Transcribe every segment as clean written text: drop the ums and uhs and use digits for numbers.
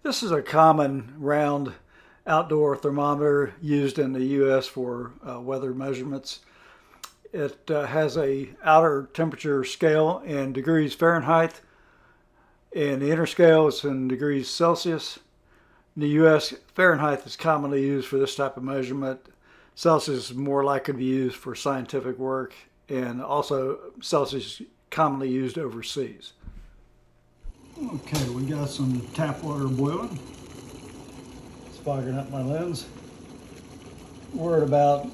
This is a common round outdoor thermometer used in the U.S. for weather measurements. It has a outer temperature scale in degrees Fahrenheit, and the inner scale is in degrees Celsius. In the U.S., Fahrenheit is commonly used for this type of measurement. Celsius is more likely to be used for scientific work, and also Celsius is commonly used overseas. Okay, we got some tap water boiling. It's fogging up my lens. We're at about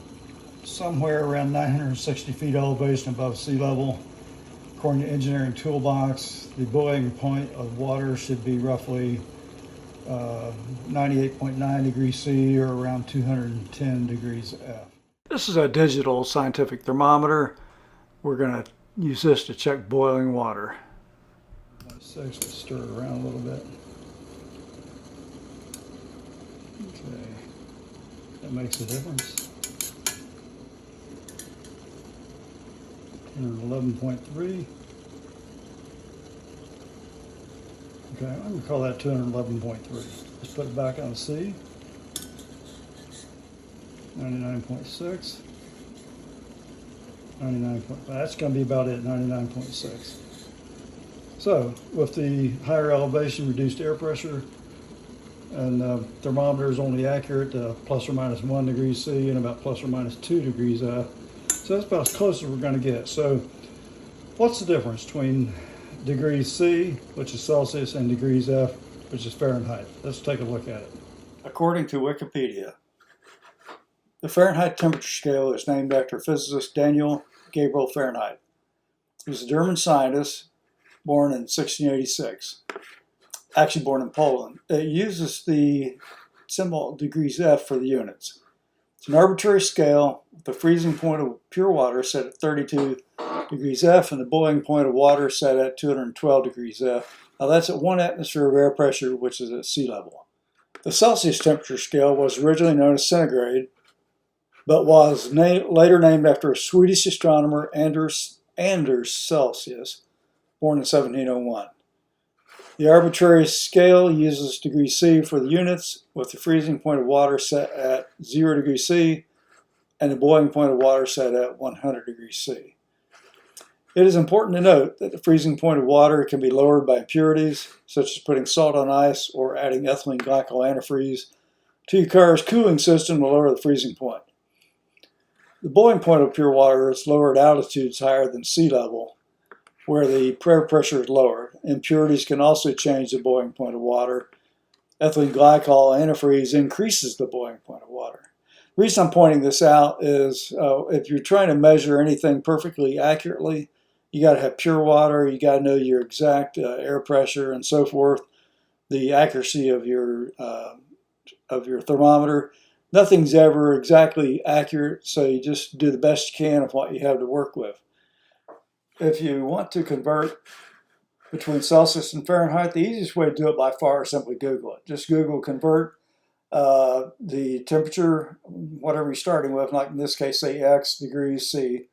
somewhere around 960 feet elevation above sea level. According to Engineering Toolbox, the boiling point of water should be roughly 98.9 degrees C or around 210 degrees F. This is a digital scientific thermometer. We're going to use this to check boiling water. Let's stir it around a little bit. Okay, that makes a difference. 211.3. Okay, I'm going to call that 211.3. Let's put it back on C. 99.6. 99.5. That's going to be about it, 99.6. So, with the higher elevation, reduced air pressure, and the thermometer is only accurate to plus or minus 1 degree C and about plus or minus 2 degrees F. So that's about as close as we're going to get. So what's the difference between degrees C, which is Celsius, and degrees F, which is Fahrenheit? Let's take a look at it. According to Wikipedia, the Fahrenheit temperature scale is named after physicist Daniel Gabriel Fahrenheit. He was a German scientist born in 1686, actually born in Poland. It uses the symbol degrees F for the units. It's an arbitrary scale with the freezing point of pure water set at 32 degrees F and the boiling point of water set at 212 degrees F. Now that's at 1 atmosphere of air pressure, which is at sea level. The Celsius temperature scale was originally known as centigrade, but was later named after a Swedish astronomer, Anders Celsius, born in 1701. The arbitrary scale uses degrees C for the units, with the freezing point of water set at 0 degrees C and the boiling point of water set at 100 degrees C. It is important to note that the freezing point of water can be lowered by impurities, such as putting salt on ice or adding ethylene glycol antifreeze to your car's cooling system to lower the freezing point. The boiling point of pure water is lower at altitudes higher than sea level, where the air pressure is lower. Impurities can also change the boiling point of water. Ethylene glycol antifreeze increases the boiling point of water. The reason I'm pointing this out is if you're trying to measure anything perfectly accurately, you got to have pure water, you got to know your exact air pressure and so forth, the accuracy of your thermometer. Nothing's ever exactly accurate, so you just do the best you can of what you have to work with. If you want to convert between Celsius and Fahrenheit, the easiest way to do it by far is simply Google it. Just Google convert the temperature, whatever you're starting with, like in this case, say X degrees C,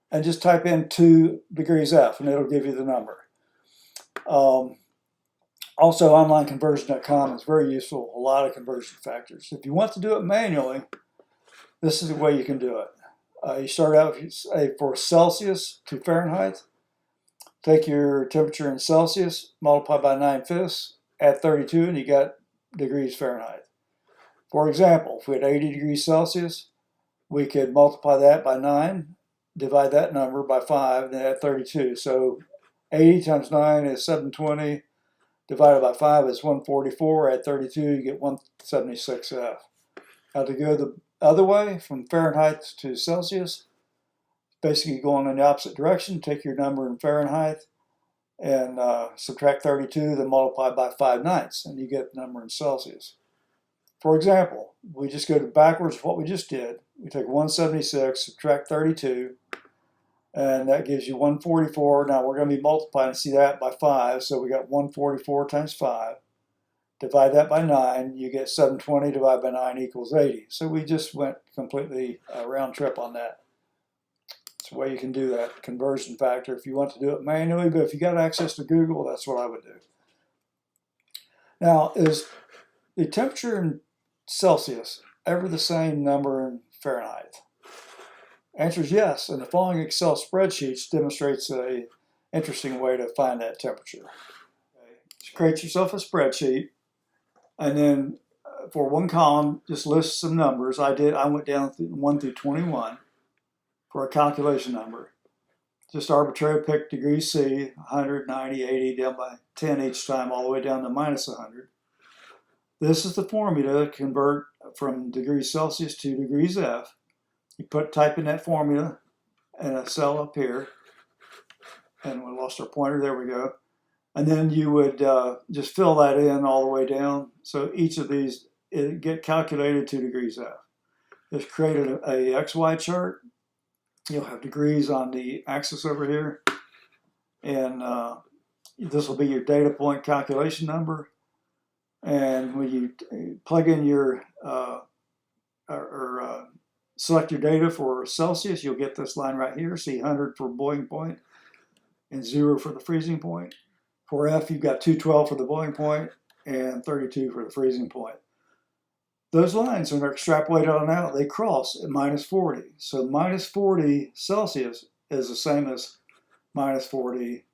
and just type in 2 degrees F, and it'll give you the number. Also, onlineconversion.com is very useful, a lot of conversion factors. If you want to do it manually, this is the way you can do it. You start out for Celsius to Fahrenheit. Take your temperature in Celsius, multiply by 9/5, add 32, and you got degrees Fahrenheit. For example, if we had 80 degrees Celsius, we could multiply that by 9, divide that number by 5, and add 32. So 80 times 9 is 720, divided by 5 is 144, add 32, you get 176 F. Now to go the other way, from Fahrenheit to Celsius, basically going in the opposite direction, take your number in Fahrenheit and subtract 32, then multiply by 5/9, and you get the number in Celsius. For example, we just go backwards of what we just did. We take 176, subtract 32, and that gives you 144. Now we're going to be multiplying, see that, by 5, so we got 144 times 5. Divide that by 9, you get 720 divided by 9 equals 80. So we just went completely round trip on that. That's the way you can do that conversion factor if you want to do it manually, but if you got access to Google, that's what I would do. Now, is the temperature in Celsius ever the same number in Fahrenheit? Answer is yes, and the following Excel spreadsheets demonstrates a interesting way to find that temperature. Okay. Just create yourself a spreadsheet, and then for one column, just list some numbers. I went down through 1 through 21 for a calculation number. Just arbitrary pick degrees C, 100, 90, 80, down by 10 each time, all the way down to minus 100. This is the formula to convert from degrees Celsius to degrees F. You type in that formula in a cell up here, and we lost our pointer, there we go. And then you would just fill that in all the way down. So each of these get calculated to degrees F. Just create a XY chart. You'll have degrees on the axis over here, and this will be your data point calculation number. And when you plug in your select your data for Celsius, you'll get this line right here. See 100 for boiling point and 0 for the freezing point. For F, you've got 212 for the boiling point and 32 for the freezing point. Those lines, when they're extrapolated on out, they cross at minus 40. So minus 40 Celsius is the same as minus 40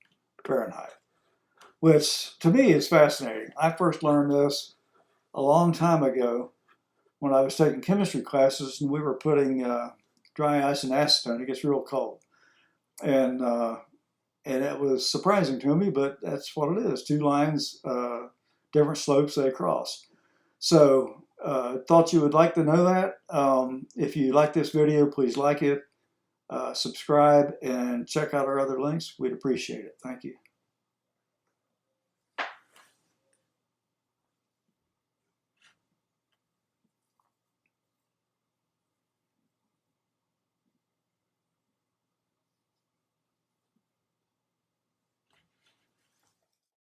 Fahrenheit, which to me is fascinating. I first learned this a long time ago when I was taking chemistry classes, and we were putting dry ice and acetone. It gets real cold. And it was surprising to me, but that's what it is. Two lines, different slopes they cross. So thought you would like to know that. If you like this video, please like it, subscribe, and check out our other links. We'd appreciate it. Thank you.